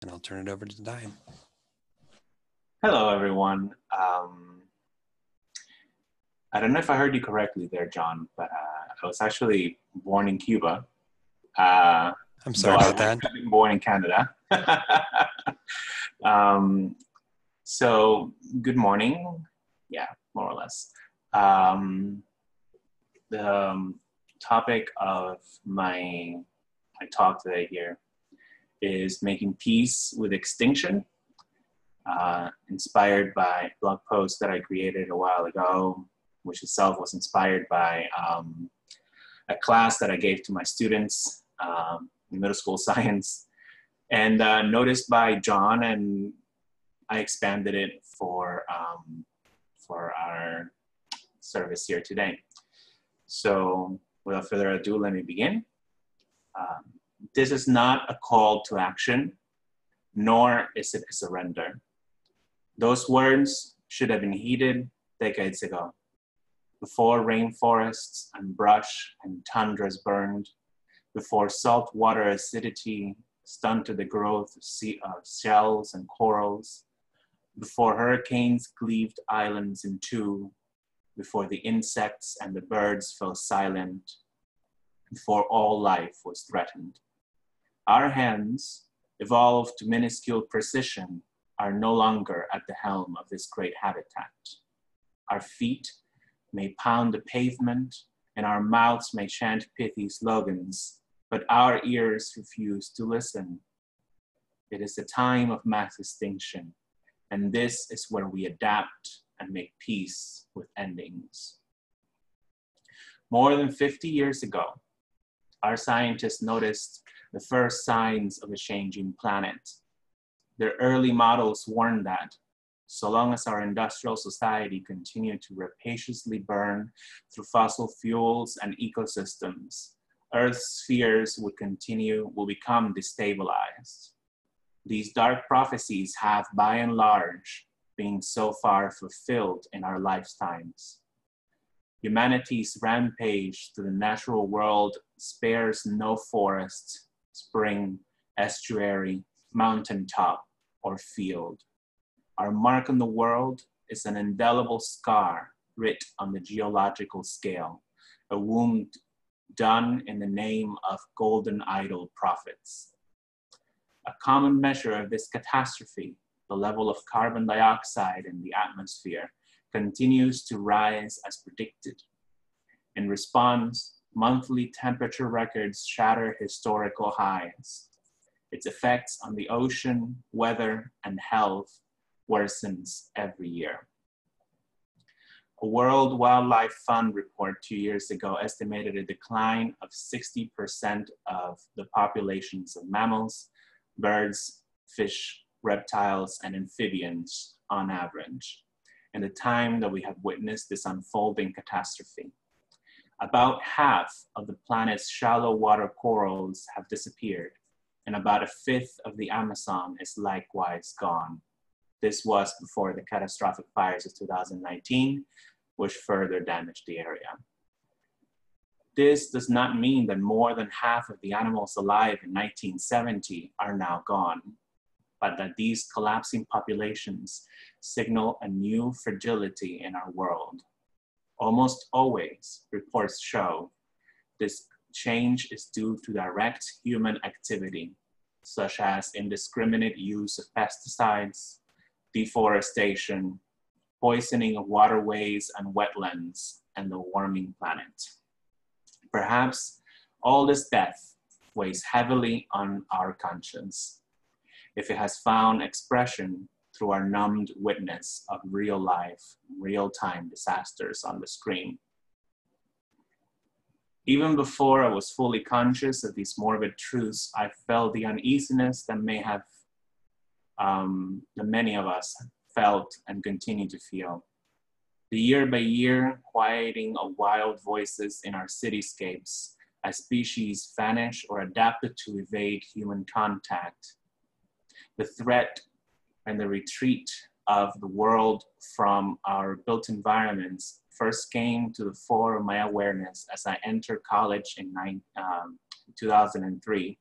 and I'll turn it over to Dayan. Hello, everyone. I don't know if I heard you correctly there, John, but I was actually born in Cuba. I'm sorry about that. I've been born in Canada. So, good morning. Yeah, more or less. The topic of my talk today here is making peace with extinction, inspired by a blog post that I created a while ago, which itself was inspired by a class that I gave to my students in middle school science, and noticed by John, and I expanded it for our service here today. So without further ado, let me begin. This is not a call to action, nor is it a surrender. Those words should have been heeded decades ago, before rainforests and brush and tundras burned, before saltwater acidity stunted the growth of shells and corals, before hurricanes cleaved islands in two, before the insects and the birds fell silent, before all life was threatened. Our hands, evolved to minuscule precision, are no longer at the helm of this great habitat. Our feet may pound the pavement and our mouths may chant pithy slogans, but our ears refuse to listen. It is a time of mass extinction, and this is where we adapt and make peace with endings. More than 50 years ago, our scientists noticed the first signs of a changing planet. Their early models warned that so long as our industrial society continued to rapaciously burn through fossil fuels and ecosystems, Earth's spheres will become destabilized. These dark prophecies have, by and large, been so far fulfilled in our lifetimes. Humanity's rampage to the natural world spares no forest, spring, estuary, mountaintop, or field. Our mark on the world is an indelible scar writ on the geological scale, a wound done in the name of golden idol prophets. A common measure of this catastrophe, the level of carbon dioxide in the atmosphere, continues to rise as predicted. In response, monthly temperature records shatter historical highs. Its effects on the ocean, weather, and health worsens every year. A World Wildlife Fund report 2 years ago estimated a decline of 60% of the populations of mammals, birds, fish, reptiles, and amphibians on average in the time that we have witnessed this unfolding catastrophe. About half of the planet's shallow water corals have disappeared, and about a fifth of the Amazon is likewise gone. This was before the catastrophic fires of 2019, which further damaged the area. This does not mean that more than half of the animals alive in 1970 are now gone, but that these collapsing populations signal a new fragility in our world. Almost always, reports show, this change is due to direct human activity, such as indiscriminate use of pesticides, deforestation, poisoning of waterways and wetlands, and the warming planet. Perhaps all this death weighs heavily on our conscience, if it has found expression through our numbed witness of real life, real-time disasters on the screen. Even before I was fully conscious of these morbid truths, I felt the uneasiness that many of us felt and continue to feel. The year-by-year quieting of wild voices in our cityscapes as species vanish or adapted to evade human contact. The threat and the retreat of the world from our built environments first came to the fore of my awareness as I entered college in 2003.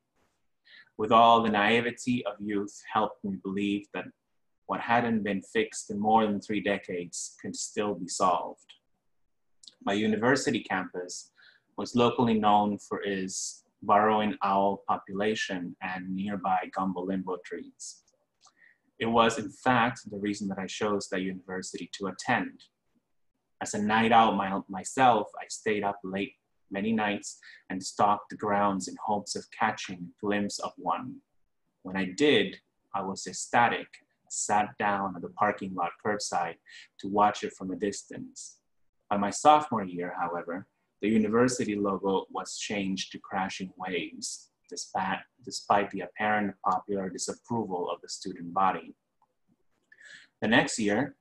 with all the naivety of youth, helped me believe that what hadn't been fixed in more than 3 decades could still be solved. My university campus was locally known for its burrowing owl population and nearby gumbo limbo trees. It was, in fact, the reason that I chose that university to attend. As a night owl myself, I stayed up late many nights and stalked the grounds in hopes of catching a glimpse of one. When I did, I was ecstatic, sat down at the parking lot curbside to watch it from a distance. By my sophomore year, however, the university logo was changed to crashing waves, despite the apparent popular disapproval of the student body. The next year,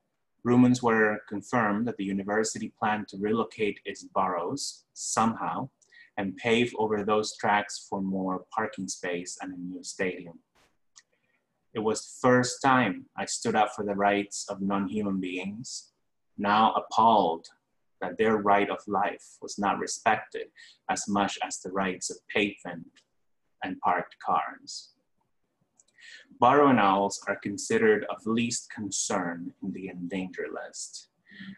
rumors were confirmed that the university planned to relocate its boroughs somehow and pave over those tracks for more parking space and a new stadium. It was the first time I stood up for the rights of non-human beings, now appalled that their right of life was not respected as much as the rights of pavement and parked cars. Burrowing owls are considered of least concern in the endangered list,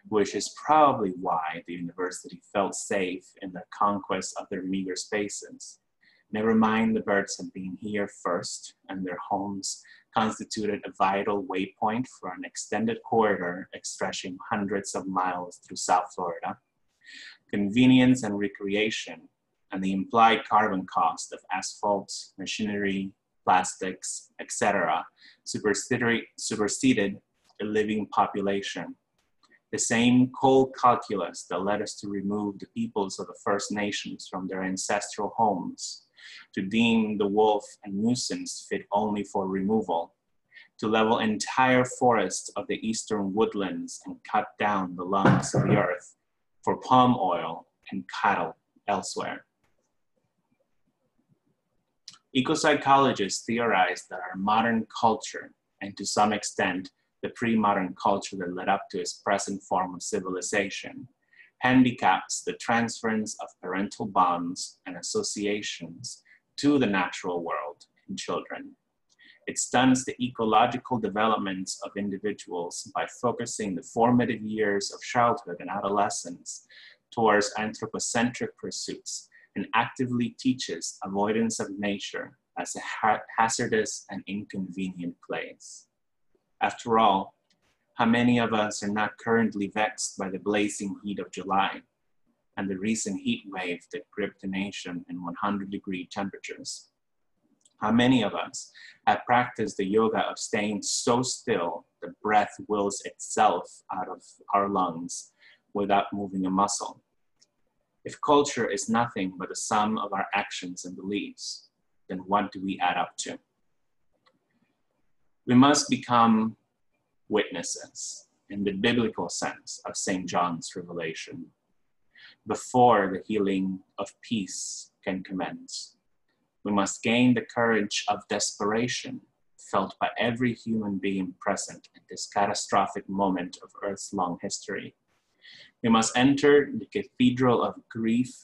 which is probably why the university felt safe in the conquest of their meager spaces. Never mind the birds had been here first, and their homes constituted a vital waypoint for an extended corridor stretching hundreds of miles through South Florida. Convenience and recreation, and the implied carbon cost of asphalt, machinery, plastics, etc., superseded a living population. The same cold calculus that led us to remove the peoples of the First Nations from their ancestral homes, to deem the wolf a nuisance fit only for removal, to level entire forests of the eastern woodlands and cut down the lungs of the earth for palm oil and cattle elsewhere. Eco-psychologists theorize that our modern culture, and to some extent, the pre-modern culture that led up to its present form of civilization, handicaps the transference of parental bonds and associations to the natural world in children. It stunts the ecological developments of individuals by focusing the formative years of childhood and adolescence towards anthropocentric pursuits, and actively teaches avoidance of nature as a hazardous and inconvenient place. After all, how many of us are not currently vexed by the blazing heat of July and the recent heat wave that gripped the nation in 100-degree temperatures? How many of us have practiced the yoga of staying so still that breath wills itself out of our lungs without moving a muscle? If culture is nothing but the sum of our actions and beliefs, then what do we add up to? We must become witnesses in the biblical sense of St. John's revelation before the healing of peace can commence. We must gain the courage of desperation felt by every human being present in this catastrophic moment of Earth's long history. We must enter the cathedral of grief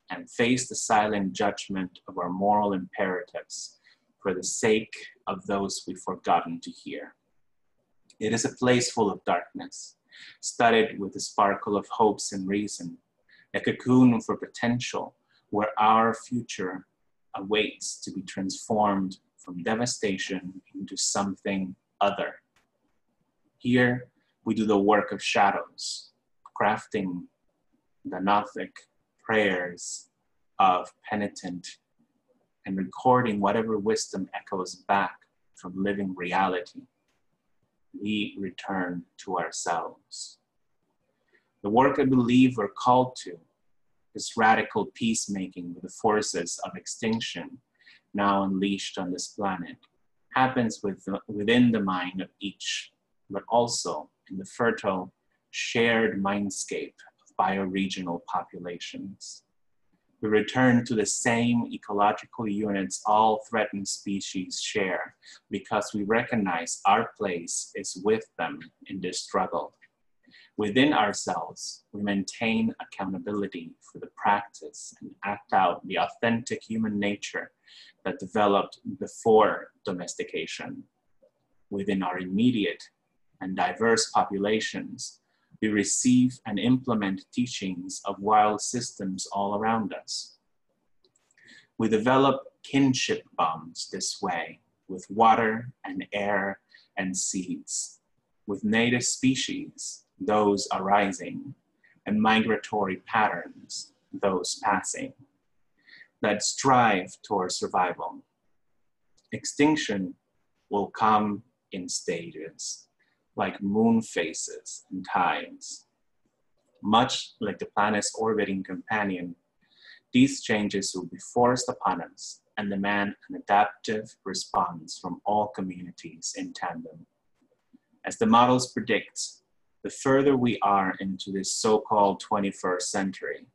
and face the silent judgment of our moral imperatives for the sake of those we've forgotten to hear. It is a place full of darkness, studded with the sparkle of hopes and reason, a cocoon for potential where our future awaits to be transformed from devastation into something other. Here, we do the work of shadows, crafting the Gnostic prayers of penitent and recording whatever wisdom echoes back from living reality. We return to ourselves. The work I believe we're called to, this radical peacemaking with the forces of extinction now unleashed on this planet, happens within the mind of each, but also in the fertile, shared mindscape of bioregional populations. We return to the same ecological units all threatened species share because we recognize our place is with them in this struggle. Within ourselves, we maintain accountability for the practice and act out the authentic human nature that developed before domestication. Within our immediate and diverse populations, we receive and implement teachings of wild systems all around us. We develop kinship bonds this way with water and air and seeds, with native species, those arising, and migratory patterns, those passing, that strive toward survival. Extinction will come in stages, like moon phases and tides. Much like the planet's orbiting companion, these changes will be forced upon us and demand an adaptive response from all communities in tandem. As the models predict, the further we are into this so-called 21st century,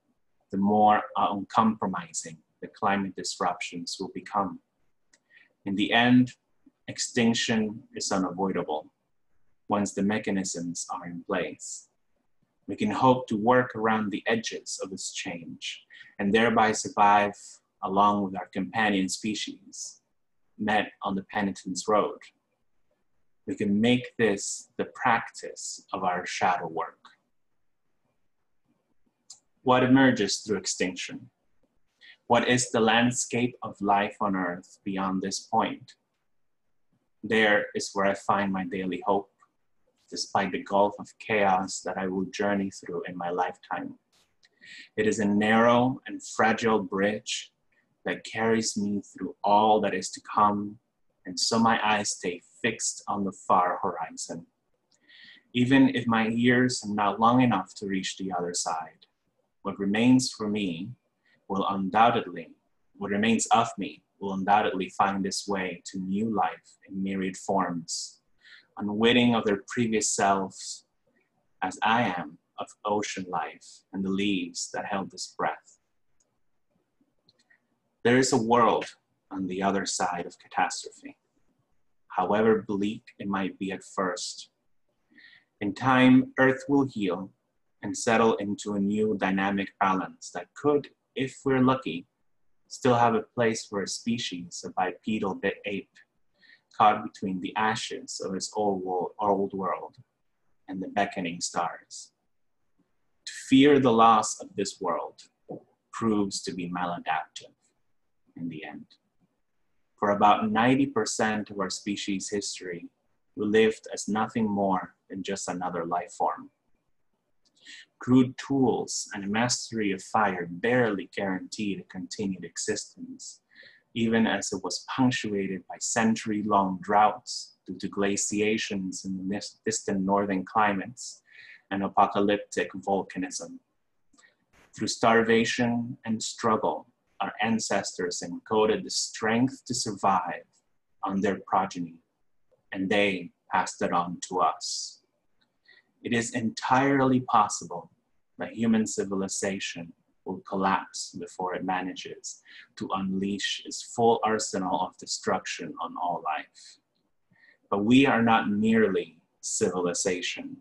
the more uncompromising the climate disruptions will become. In the end, extinction is unavoidable once the mechanisms are in place. We can hope to work around the edges of this change and thereby survive along with our companion species met on the penitence road. We can make this the practice of our shadow work. What emerges through extinction? What is the landscape of life on Earth beyond this point? There is where I find my daily hope, despite the gulf of chaos that I will journey through in my lifetime. It is a narrow and fragile bridge that carries me through all that is to come, and so my eyes stay fixed on the far horizon. Even if my years are not long enough to reach the other side, what remains of me will undoubtedly find its way to new life in myriad forms, unwitting of their previous selves, as I am of ocean life and the leaves that held this breath. There is a world on the other side of catastrophe, however bleak it might be at first. In time, Earth will heal and settle into a new dynamic balance that could, if we're lucky, still have a place for a species of bipedal ape caught between the ashes of its old world and the beckoning stars. To fear the loss of this world proves to be maladaptive in the end. For about 90% of our species' history, we lived as nothing more than just another life form. Crude tools and a mastery of fire barely guaranteed a continued existence, even as it was punctuated by century-long droughts due to glaciations in the distant northern climates and apocalyptic volcanism. Through starvation and struggle, our ancestors encoded the strength to survive on their progeny, and they passed it on to us. It is entirely possible that human civilization will collapse before it manages to unleash its full arsenal of destruction on all life. But we are not merely civilization.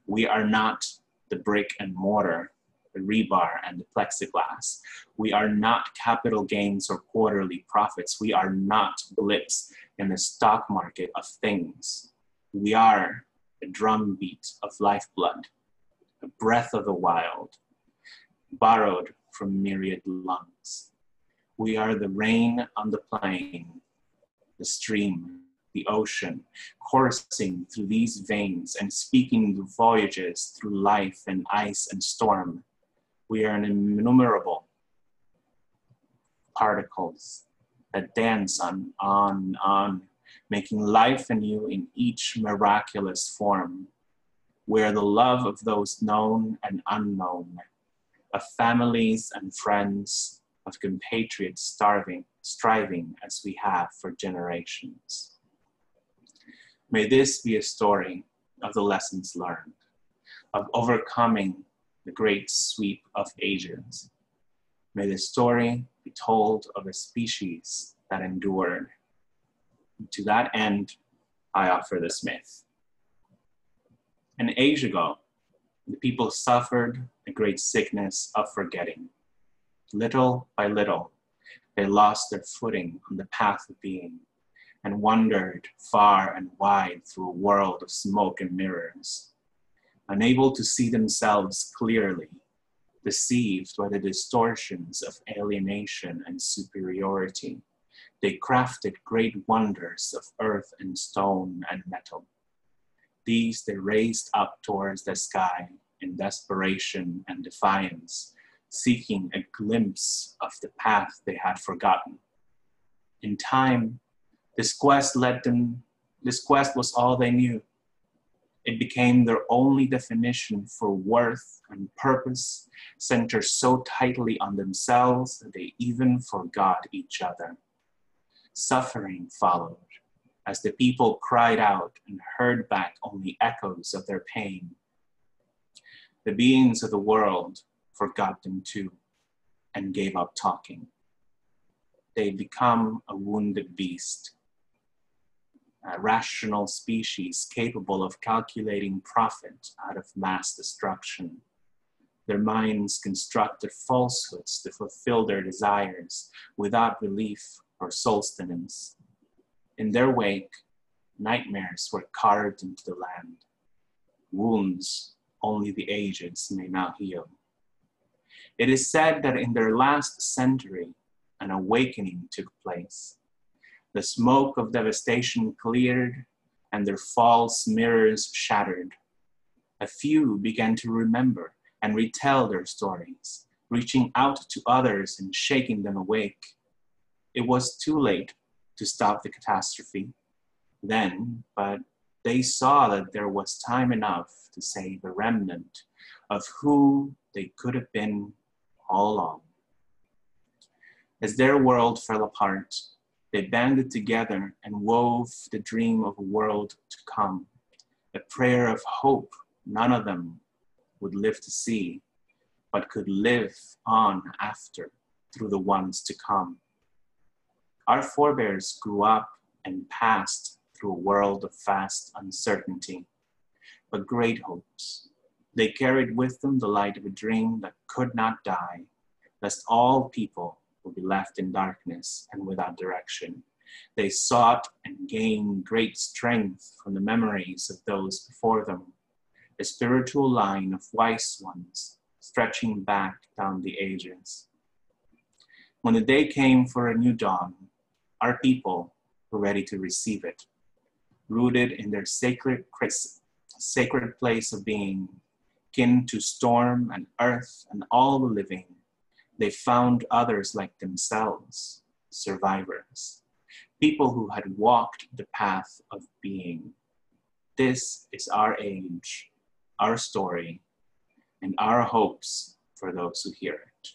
We are not the brick and mortar, the rebar and the plexiglass. We are not capital gains or quarterly profits. We are not blips in the stock market of things. We are a drumbeat of lifeblood, a breath of the wild, borrowed from myriad lungs. We are the rain on the plain, the stream, the ocean, coursing through these veins and speaking the voyages through life and ice and storm. We are innumerable particles that dance on, making life anew in each miraculous form. We are the love of those known and unknown, of families and friends, of compatriots striving as we have for generations. May this be a story of the lessons learned, of overcoming the great sweep of ages. May the story be told of a species that endured. To that end, I offer this myth. An age ago, The people suffered a great sickness of forgetting. Little by little, they lost their footing on the path of being and wandered far and wide through a world of smoke and mirrors. Unable to see themselves clearly, deceived by the distortions of alienation and superiority, they crafted great wonders of earth and stone and metal. These they raised up towards the sky in desperation and defiance, seeking a glimpse of the path they had forgotten. In time, this quest was all they knew. It became their only definition for worth and purpose, centered so tightly on themselves that they even forgot each other. Suffering followed, as the people cried out and heard back only echoes of their pain. The beings of the world forgot them too, and gave up talking. They become a wounded beast, a rational species capable of calculating profit out of mass destruction. Their minds constructed falsehoods to fulfill their desires without relief or sustenance. In their wake, nightmares were carved into the land, wounds only the aged may now heal. It is said that in their last century, an awakening took place. The smoke of devastation cleared and their false mirrors shattered. A few began to remember and retell their stories, reaching out to others and shaking them awake. It was too late to stop the catastrophe then, but they saw that there was time enough to save a remnant of who they could have been all along. As their world fell apart, they banded together and wove the dream of a world to come, a prayer of hope none of them would live to see, but could live on after through the ones to come. Our forebears grew up and passed through a world of vast uncertainty, but great hopes. They carried with them the light of a dream that could not die, lest all people would be left in darkness and without direction. They sought and gained great strength from the memories of those before them, a spiritual line of wise ones stretching back down the ages. When the day came for a new dawn, our people were ready to receive it, rooted in their sacred place of being, kin to storm and earth and all the living. They found others like themselves, survivors, people who had walked the path of being. This is our age, our story, and our hopes for those who hear it.